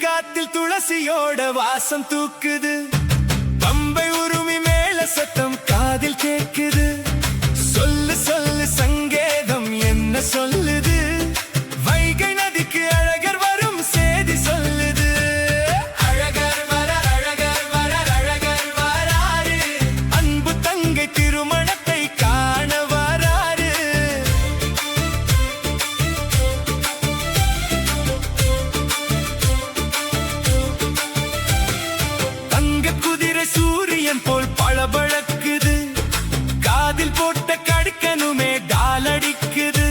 காத்தில் துளசியோட வாசம் தூக்குது, பம்பை உருமி மேல சத்தம் காதில் கேக்குது. சொல்லு சொல்லு சங்கேதம் என்ன சொல்லுது, வைகை நதிக்கு அழகர் வரும் சேதி சொல்லுது. அழகர் வர அழகர் வர அழகர் வராரு, அன்பு தங்கை திருமணத்தை காண வராரு. சூரியன் போல் பளபளக்குது, காதில் போட்ட கடுக்கனுமே டாலடிக்குது.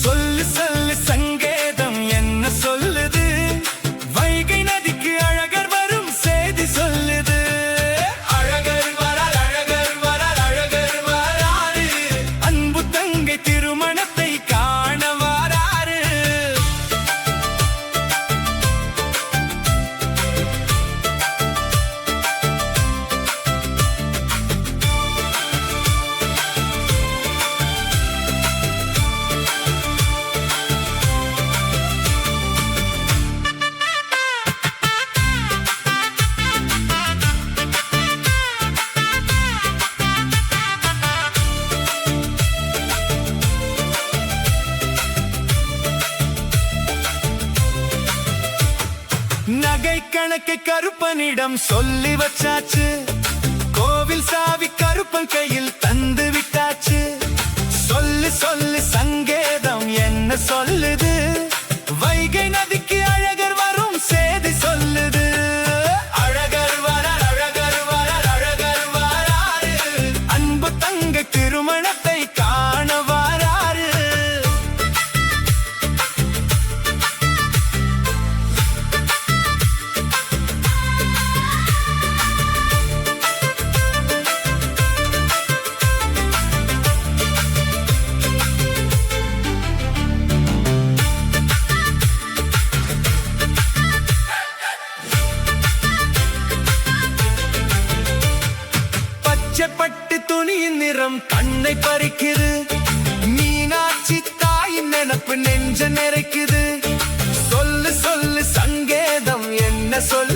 சொல்லு சொல்லு சங்கேதம் என்ன சொல்லுது, வைகை நதிக்கு அழகர் வரும் சேதி சொல்லுது. அழகர் வரார் அழகர் வரார் அழகர் வராரு, அன்பு தங்கை திருமணத்தை காண வராரு. நகை கணக்கை கருப்பனிடம் சொல்லி வச்சாச்சு, கோவில் சாவி கருப்பன் கையில் தந்து விட்டாச்சு. சொல்லு சொல்லு சங்கேதம் என்ன சொல்லுது, வைகை நதிக்கு அழகர் வரும் சேதி சொல்லுது. அழகர் வரார் அழகர் வரார் அழகர் வராரு, அன்பு தங்கை திருமணத்தை காண வராரு. பட்டு துணியின் நிறம் கண்ணை பறிக்குது, மீனாட்சி தாயின் நினப்பு நெஞ்ச நிறைக்குது. சொல்லு சொல்லு சங்கேதம் என்ன சொல்லு,